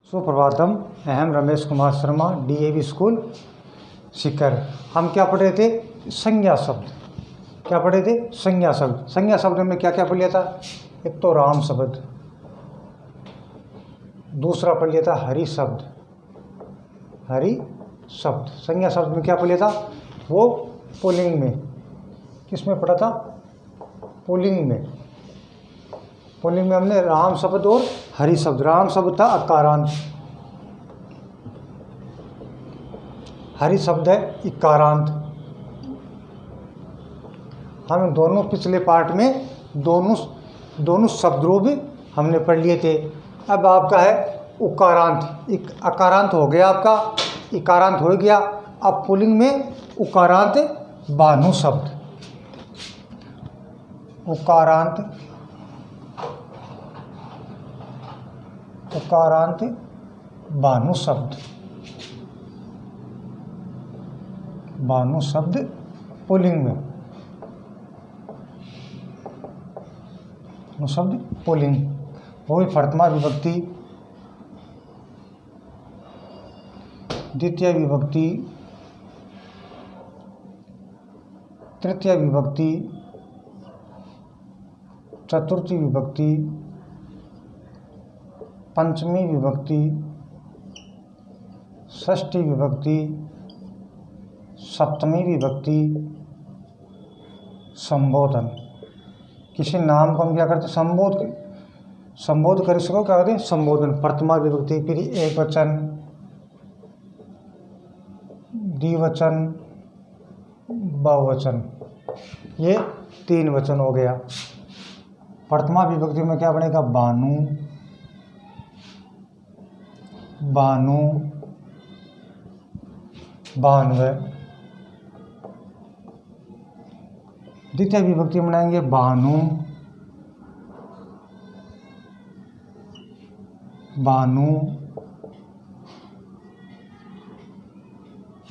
सुप्रभातम। अहम Ramesh Kumar Sharma, DAV school Sikar. हम क्या पढ़ रहे थे? संज्ञा शब्द। क्या पढ़े थे? संज्ञा शब्द। संज्ञा शब्द में क्या क्या पढ़ लिया था? एक तो राम शब्द, दूसरा पढ़ लिया था हरि शब्द। हरि शब्द संज्ञा शब्द में क्या पढ़ लिया था? वो पुल्लिंग में। किस में पढ़ा था? पुल्लिंग में। पुल्लिंग में हमने राम शब्द और हरि शब्द। राम शब्द था अकारांत, हरि शब्द है इकारांत। हम दोनों पिछले पार्ट में दोनों शब्द रूप हमने पढ़ लिए थे। अब आपका है उकारांत। अकारांत हो गया आपका, इकारांत हो गया। अब पुल्लिंग में उकारांत भानु शब्द। उकारांत भानु शब्द। भानु शब्द पुल्लिंग में। शब्द पुल्लिंग वो भी प्रथमा विभक्ति, द्वितीय विभक्ति, तृतीय विभक्ति, चतुर्थी विभक्ति, पंचमी विभक्ति, षष्ठी विभक्ति, सप्तमी विभक्ति, संबोधन। किसी नाम को हम क्या करते? संबोध कर इसको क्या कहते हैं? संबोधन। प्रथमा विभक्ति, फिर एक वचन, द्विवचन, बहुवचन, ये 3 वचन हो गया। प्रथमा विभक्ति में क्या बनेगा? भानु, भानु, भानवे। द्वितीय विभक्ति बनाएंगे भानु, भानु,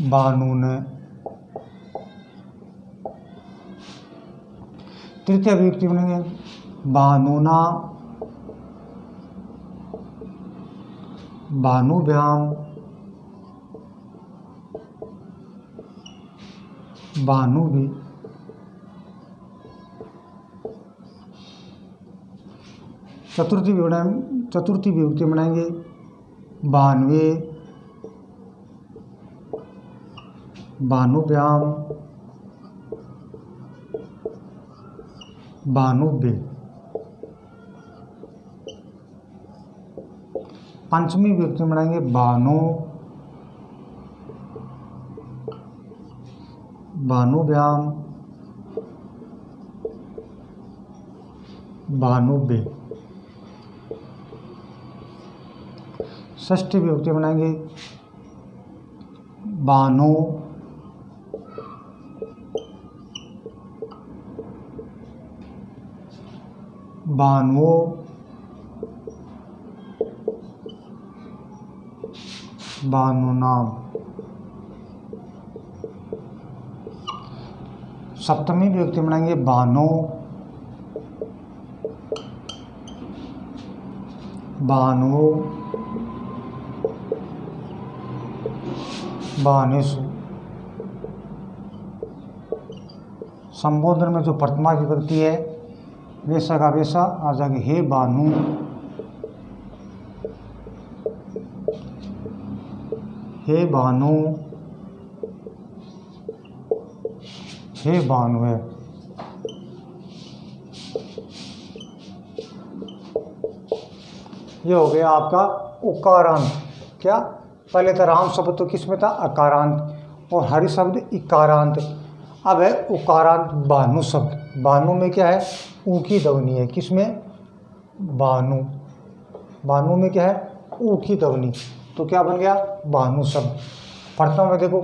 भानुन। तृतीय विभक्ति बनेंगे भानुना, भानुभ्याम, भानुभि। चतुर्थी विभक्ति बनाएंगे भानवे, भानुभ्याम, भानुभ्य। पंचमी विभक्ति बनाएंगे भानु, भानुभ्याम, भानुभ्य। षष्ठी विभक्ति बनाएंगे भानु, भानुओ, भानुनाम। सप्तमी विभक्ति बनाएंगे भानु, भानुओ, भानेसु। संबोधन में जो प्रथमा विभक्ति है वैसा का वैसा आ जाएगा। हे भानु, हे भानु, हे भानुए। ये हो गया आपका उकारांत। क्या? पहले था राम शब्द, तो किस में था? अकारांत, और हरि शब्द इकारांत। अब है उकारांत भानु शब्द। भानु में क्या है? ऊ की ध्वनि है। किस में? भानु। भानु में क्या है? ऊ की ध्वनि। तो क्या बन गया? भानु शब्द। प्रथमा में देखो,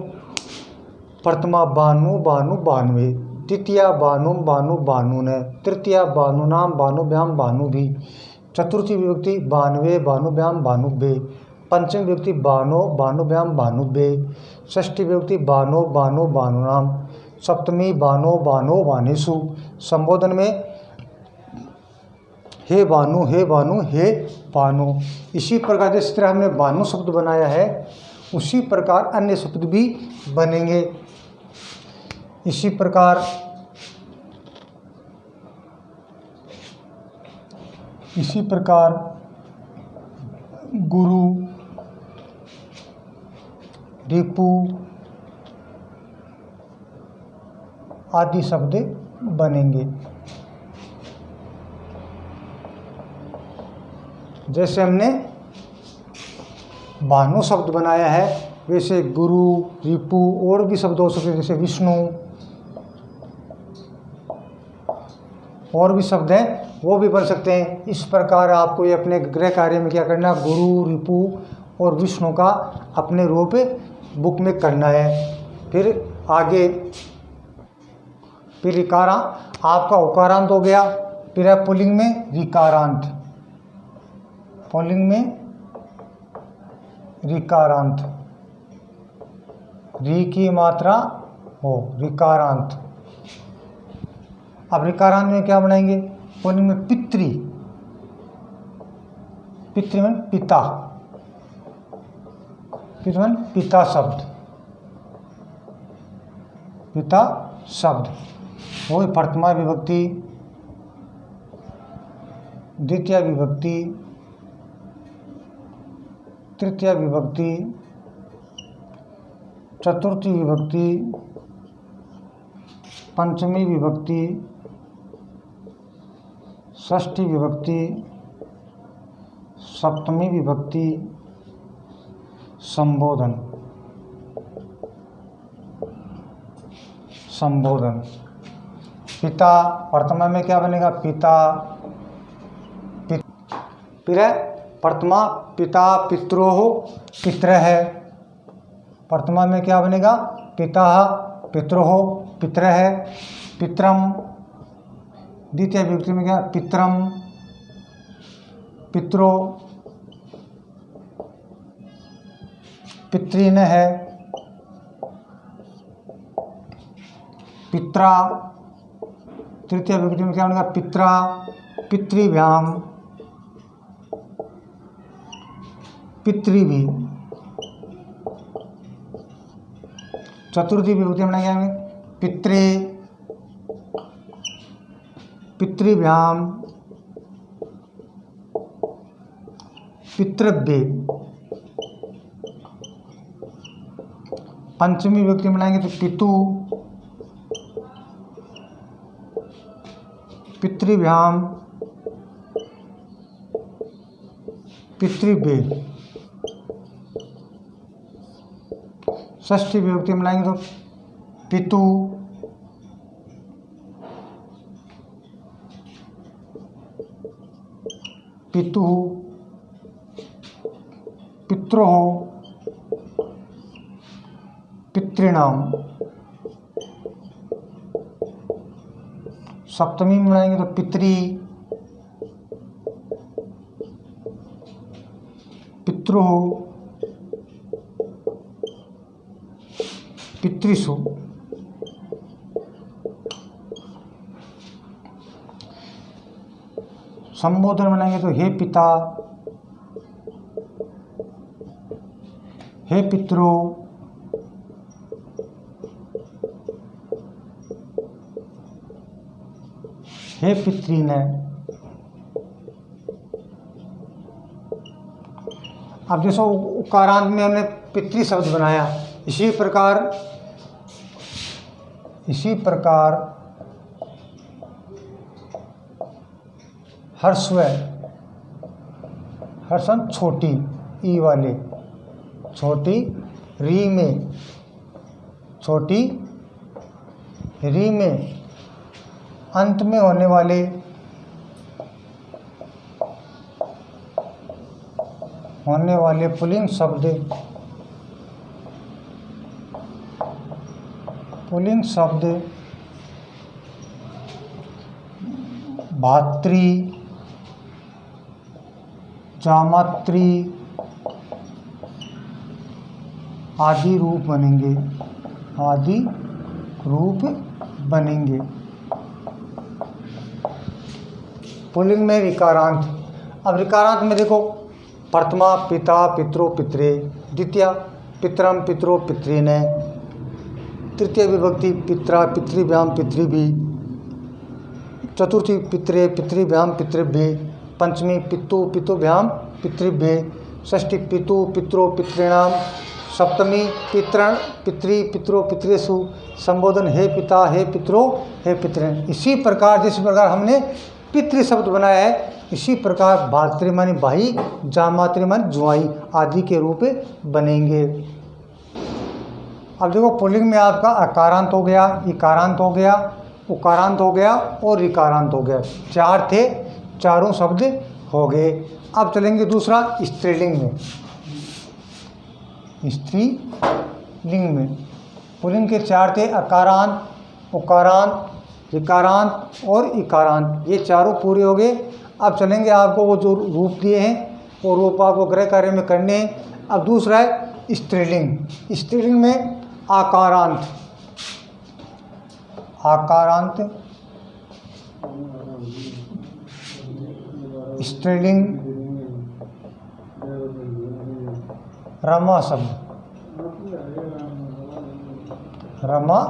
प्रथमा भानु, भानु, भानवे। द्वितीय भानु, भानु, भानुन। तृतीय भानुनाम, भानुभ्याम, भानुभि। चतुर्थी विभक्ति भानवे, भानुभ्याम, भानुभ्य। पंचमी विभक्ति भानो, भानुभ्याम, भानुभ्य। षष्ठी विभक्ति भानो, भानु, भानुनाम। सप्तमी भानो, भानो, भानेषु। संबोधन में हे भानु, हे भानु, हे भानु। इसी प्रकार जिस तरह हमने भानु शब्द बनाया है उसी प्रकार अन्य शब्द भी बनेंगे। इसी प्रकार गुरु, रिपु आदि शब्द बनेंगे। जैसे हमने भानु शब्द बनाया है वैसे गुरु, रिपु और भी शब्द हो सकते हैं, जैसे विष्णु और भी शब्द हैं वो भी बन सकते हैं। इस प्रकार आपको ये अपने गृह कार्य में क्या करना, गुरु, रिपु और विष्णु का अपने रूप बुक में करना है। फिर आगे फिर रिकारा आपका उकारांत हो गया। फिर है पुल्लिंग में रिकारांत, पुल्लिंग में रिकारांत, री की मात्रा हो, रिकारांत। अब रिकारांत में क्या बनाएंगे, पुल्लिंग में पितृ, पितृ में पिता, पितृ में पिता शब्द, पिता शब्द वो प्रथमा विभक्ति, द्वितीय विभक्ति, तृतीय विभक्ति, चतुर्थी विभक्ति, पंचमी विभक्ति, षष्ठी विभक्ति, सप्तमी विभक्ति, संबोधन, संबोधन। पिता प्रथमा में क्या बनेगा, पिता, फिर है प्रथमा पिता, पित्रोः पितरः। प्रथमा में क्या बनेगा, पिता, पित्रोः पितरः, पितरम। द्वितीय विभक्ति में क्या, पितरम, पित्रो, पितृनः, पित्रा। तृतीय विभक्ति में क्या बनेगा, पित्रा, पितृभ्याम, पितृभि। चतुर्थी विभक्ति में क्या बनेगा, पित्रे, पितृभ्याम, पितृभ्ये। पंचमी विभक्ति में बनाएंगे तो पितु, पितृभ्याम, पितृभ्ये। षष्ठी विभक्ति में लाएंगे तो पितु, पितु, पित्रोः, पितॄणाम। सप्तमी में बनाएंगे तो पितरी, पितृः, पितृषु। संबोधन बनाएंगे तो हे पिता, हे पितरो, हे पितृन। अब जैसे उकारांत में हमने पितृ शब्द बनाया, इसी प्रकार हर्स्व, हर्षण छोटी ई वाले, छोटी री में, छोटी री में अंत में होने वाले पुल्लिंग शब्द भातृ, जामातृ आदि रूप बनेंगे, आदि रूप बनेंगे। पुल्लिंग में ऋकारांत। अब ऋकारांत में देखो, प्रथमा पिता पितरो पितरे, द्वितीया पितरम पितरो पितृने, तृतीय विभक्ति पित्रा पितृभ्याम पितृभि, चतुर्थी पितरे पितृभ्याम पितृभ्ये, पंचमी पितु पितुभ्याम पितृभ्ये, षष्ठी पितु पितरो पितॄणाम, सप्तमी पितृण पितृ पितरो पितृसु, संबोधन हे पिता हे पितरो हे पितृण। इसी प्रकार जिस प्रकार हमने पितृ शब्द बनाया है, इसी प्रकार भातृ मानी भाई, जामातृ मानी जुआई आदि के रूप बनेंगे। अब देखो, पुल्लिंग में आपका अकारांत हो गया, इकारांत हो गया, उकारांत हो गया और ऋकारांत हो गया। 4 थे, चारों शब्द हो गए। अब चलेंगे दूसरा स्त्रीलिंग में। स्त्रीलिंग में पुल्लिंग के 4 थे, अकारांत, उकारांत, ऋकारांत और इकारांत। ये चारों पूरे हो गए। अब चलेंगे, आपको वो जो रूप दिए हैं वो रूप आपको गृह कार्य में करने हैं। अब दूसरा है स्त्रीलिंग। स्त्रीलिंग में आकारांत, आकारांत, स्त्रीलिंग, रमा शब्द, रमा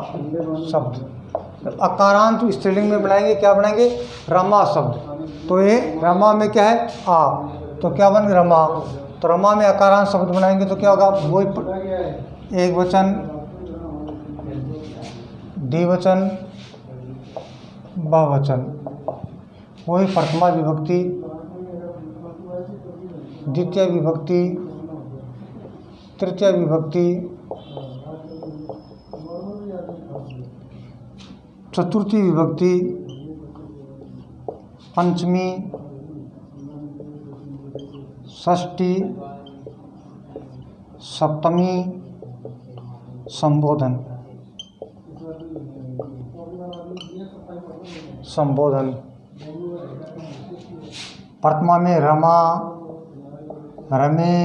शब्द। अकारांत स्त्रीलिंग में बनाएंगे, क्या बनाएंगे? रमा शब्द। तो ये रमा में क्या है? आ, तो क्या बन गया? रमा। तो रमा में अकारांत शब्द बनाएंगे तो क्या होगा? वही एक वचन, द्विवचन, बहुवचन। वही प्रथमा विभक्ति, द्वितीय विभक्ति, तृतीय विभक्ति, चतुर्थी विभक्ति, पंचमी, षष्ठी, सप्तमी, संबोधन, संबोधन। प्रथमा में रमा, रमे,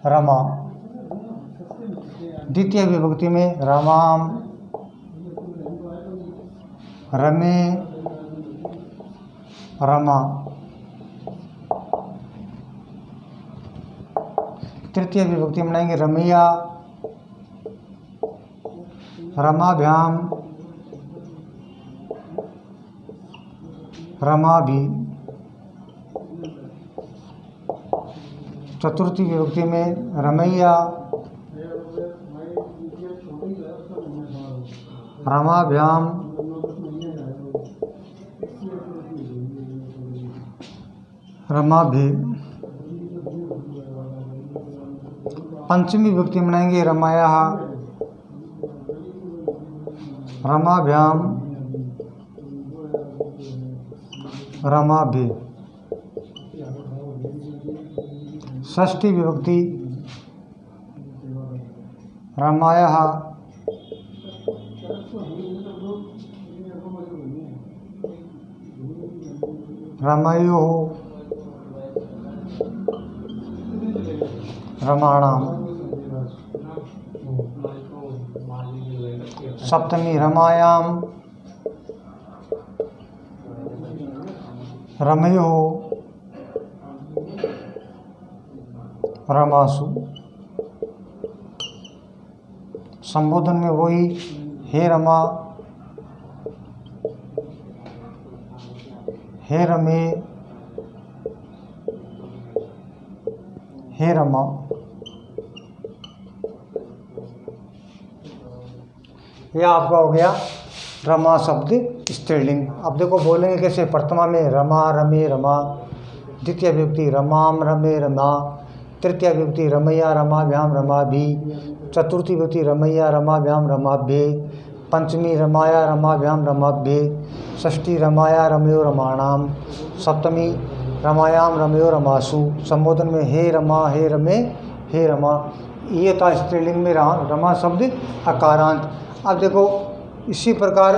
रमा। द्वितीय विभक्ति में रमाम, रमे, रमा। तृतीय विभक्ति में बनाएंगे रमैया, रमाभ्याम, रमाभि। चतुर्थी विभक्ति में रमैया, रमाभ्याम, रमाभि। पंचमी विभक्ति में बनाएंगे रमाया, रमाभ्याम, रमाभि। षष्ठी विभक्ति रमाया, रमयो, रमाणाम। सप्तमी रमायाम, रमयो, रमासु। संबोधन में वही हे रमा, हे रमे, हे रमा। यह आपका हो गया रमा शब्द स्त्रीलिंग। अब देखो बोलेंगे कैसे। प्रथमा में रमा, रमे, रमा। द्वितीय विभक्ति रमाम, रमे, रमा। तृतीय विभक्ति रमैया, रमाभ्याम, रमाभि। चतुर्थी विभक्ति रमैया, रमाभ्याम, रमाभ्ये। पंचमी रमाया, रमाभ्याम, रमाभ्ये। षष्ठी रमाया, रमयो, रमाणाम। सप्तमी रमायाम, रमयो, रमासु। संबोधन में हे रमा, हे रमे, हे रमा। ये था स्त्रीलिंग में रमा शब्द अकारांत। अब देखो इसी प्रकार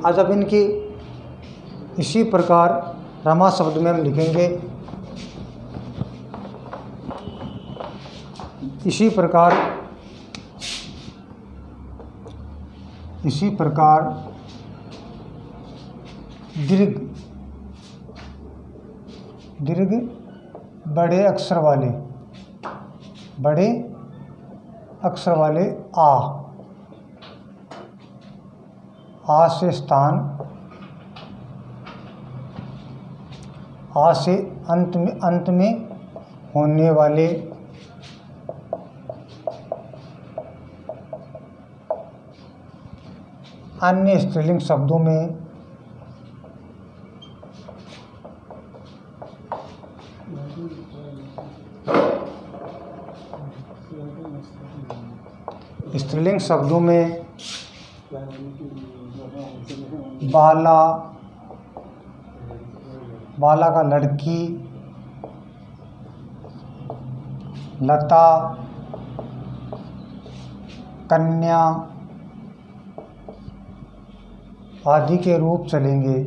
आज अब इनकी इसी प्रकार रमा शब्द में हम लिखेंगे इसी प्रकार दीर्घ दीर्घ बड़े अक्षर वाले आ से स्थान, आ से अंत में होने वाले अन्य स्त्रीलिंग शब्दों में बाला का लड़की, लता, कन्या आदि के रूप चलेंगे,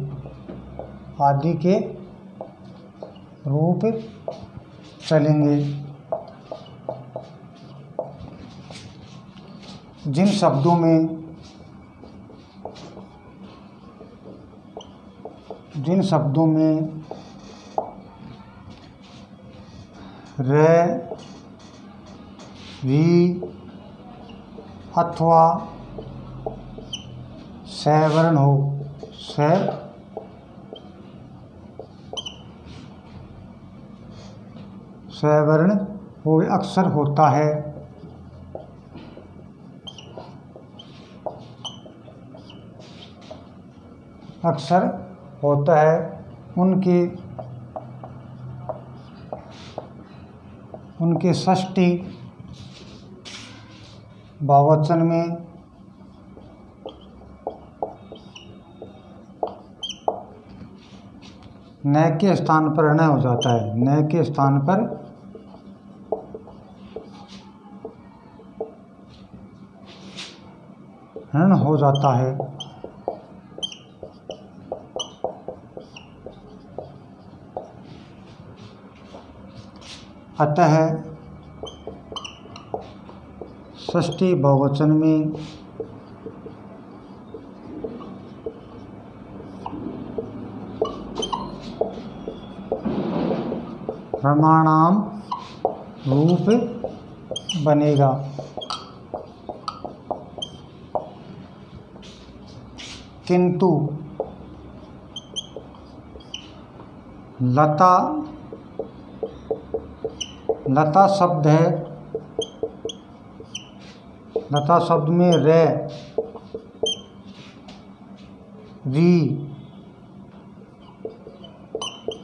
जिन शब्दों में रे, री अथवा सवर्ण हो अक्सर होता है। उनके षष्ठी बहुवचन में न के स्थान पर ण हो जाता है, न के स्थान पर ण हो जाता है। अतः षष्ठी बहुवचन में रमाणाम रूप बनेगा। किंतु लता शब्द है, लता शब्द में रे, री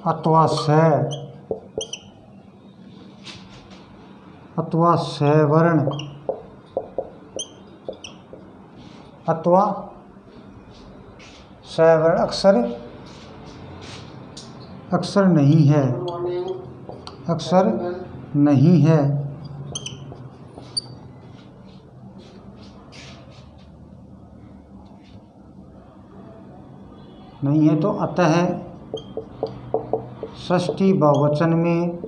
अथवा सवर्ण अक्षर नहीं है, तो अतः षष्ठी बहुवचन में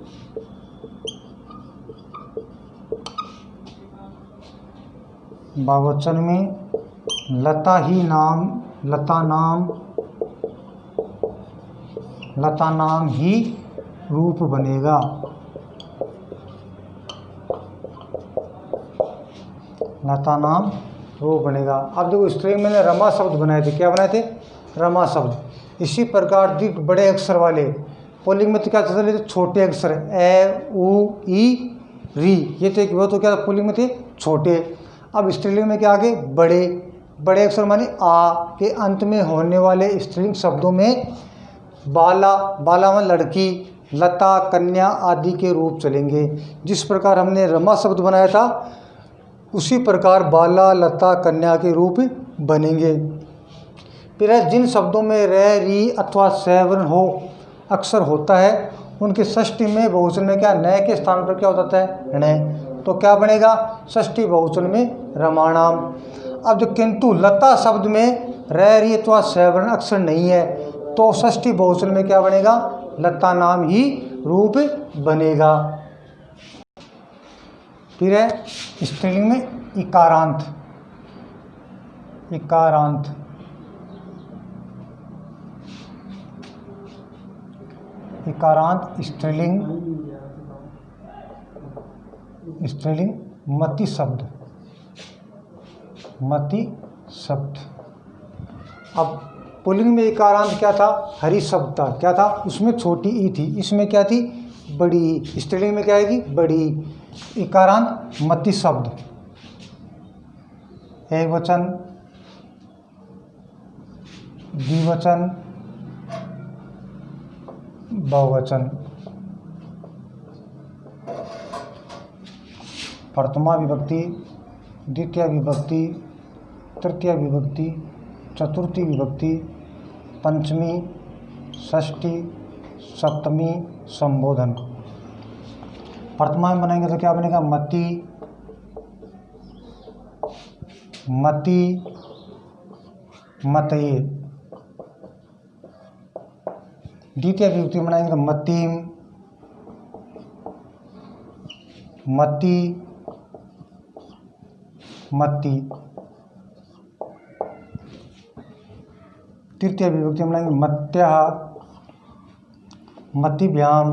लता नाम ही रूप बनेगा। अब देखो स्त्रीलिंग मैंने रमा शब्द बनाए थे। क्या बनाए थे? रमा शब्द। इसी प्रकार दीर्घ बड़े अक्षर वाले पुल्लिंग में तो क्या चलते थे? छोटे अक्षर ए, उ, ई, री, ये तो एक वो तो क्या पुल्लिंग में थे? छोटे। अब स्त्रीलिंग में क्या आगे? बड़े अक्षर माने आ के अंत में होने वाले स्त्रीलिंग शब्दों में बाला में लड़की, लता, कन्या आदि के रूप चलेंगे। जिस प्रकार हमने रमा शब्द बनाया था उसी प्रकार बाला, लता, कन्या के रूप बनेंगे। फिर जिन शब्दों में रे, री अथवा सवर्ण हो अक्षर होता है उनके षष्ठी में बहुवचन में क्या न के स्थान पर क्या हो जाता है? ण। तो क्या बनेगा? षष्ठी बहुवचन में रमाणाम। अब जो किंतु लता शब्द में रे, री अथवा सवर्ण अक्षर नहीं है तो षष्ठी बहुवचन में क्या बनेगा? लता नाम ही रूप बनेगा। फिर है स्त्रीलिंग में इकारांत। इकारांत स्त्रीलिंग मति शब्द। अब पुल्लिंग में इकारांत क्या था? हरि शब्द था। क्या था? उसमें छोटी ई थी, इसमें क्या थी? बड़ी ई। स्त्रीलिंग में क्या आएगी? बड़ी। इकारांत मति शब्द, एकवचन, द्विवचन, बहुवचन। प्रथमा विभक्ति, द्वितीय विभक्ति, तृतीय विभक्ति, चतुर्थी विभक्ति, पंचमी, षष्ठी, सप्तमी, संबोधन। प्रथमा में बनाएंगे तो क्या बनेगा? मति, मतये। द्वितीय विभक्ति बनाएंगे तो मतिम, मति, मति। तृतीय विभक्ति बनाएंगे मत्यः, मतिभ्याम,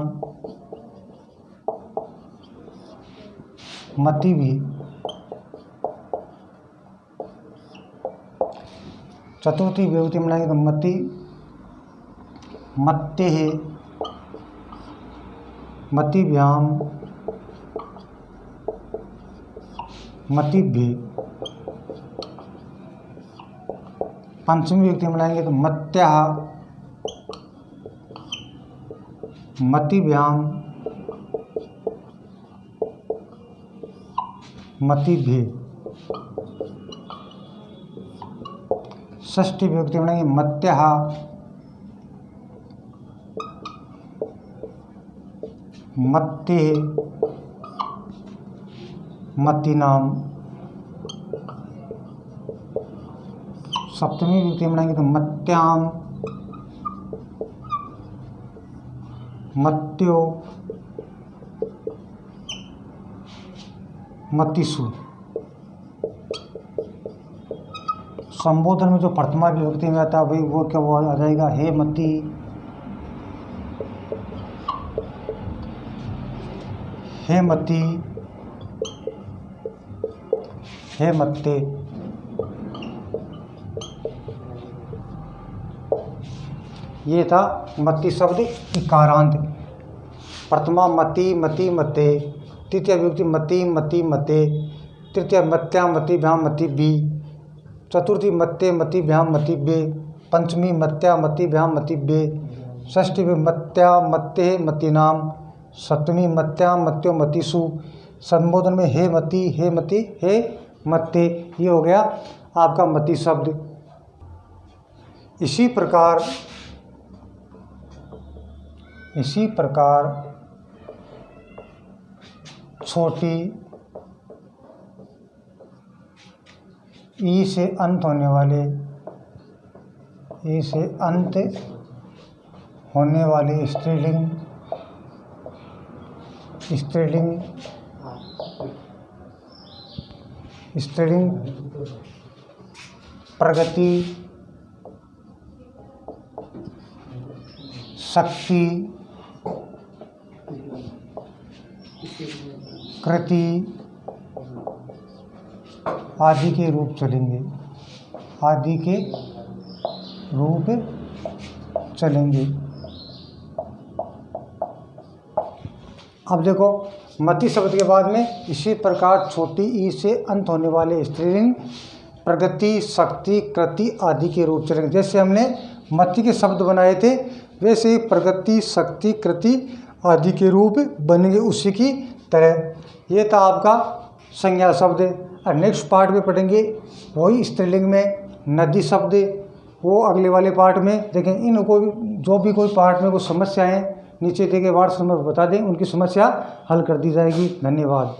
मतिभि। चतुर्थी विभक्ति बनाएंगे तो मत्येः, मतिभ्याम, मतिभ्ये। पंचमी विभक्ति बनाएंगे तो मत्यः, मतिभ्याम, मतिभ्ये। षष्ठी विभक्ति बनाएंगे मत्यः, मत्तेः, मतिनाम। सप्तमी विभक्ति बनाएंगे तो मत्याम, मत्यो, मतिषु। संबोधन में जो प्रथमा विभक्ति में आता है वही वो क्या वो आ जाएगा? हे मति, हे मति, हे मत्ते। ये था मति शब्द इकारांत। प्रथमा मति, मति, मते। तृतीय विभक्ति मति, मति, मते। तृतीय मत्या, मतिभ्याम, मतिभि। चतुर्थी मत्ते, मतिभ्याम, मतिभ्ये। पंचमी मत्या, मतिभ्याम, मतिभ्ये। षष्ठी में मत्या, मत्ते, मतिनाम। सप्तमी मत्या, मत्यो, मतिषु। संबोधन में हे मति, हे मति, हे मत्ते। ये हो गया आपका मति शब्द। इसी प्रकार छोटी ई से अंत होने वाले स्त्रीलिंग प्रगति, शक्ति, कृति आदि के रूप चलेंगे, अब देखो मति शब्द के बाद में इसी प्रकार छोटी ई से अंत होने वाले स्त्रीलिंग प्रगति, शक्ति, कृति आदि के रूप चलेंगे। जैसे हमने मति के शब्द बनाए थे वैसे ही प्रगति, शक्ति, कृति आदि के रूप बनेंगे उसी की तरह। ये था आपका संज्ञा शब्द। और नेक्स्ट पार्ट में पढ़ेंगे वही स्त्रीलिंग में नदी शब्द, वो अगले वाले पार्ट में देखें। इनको जो भी कोई पार्ट में कोई समस्याएं नीचे दिए गए व्हाट्सएप नंबर बता दें, उनकी समस्या हल कर दी जाएगी। धन्यवाद।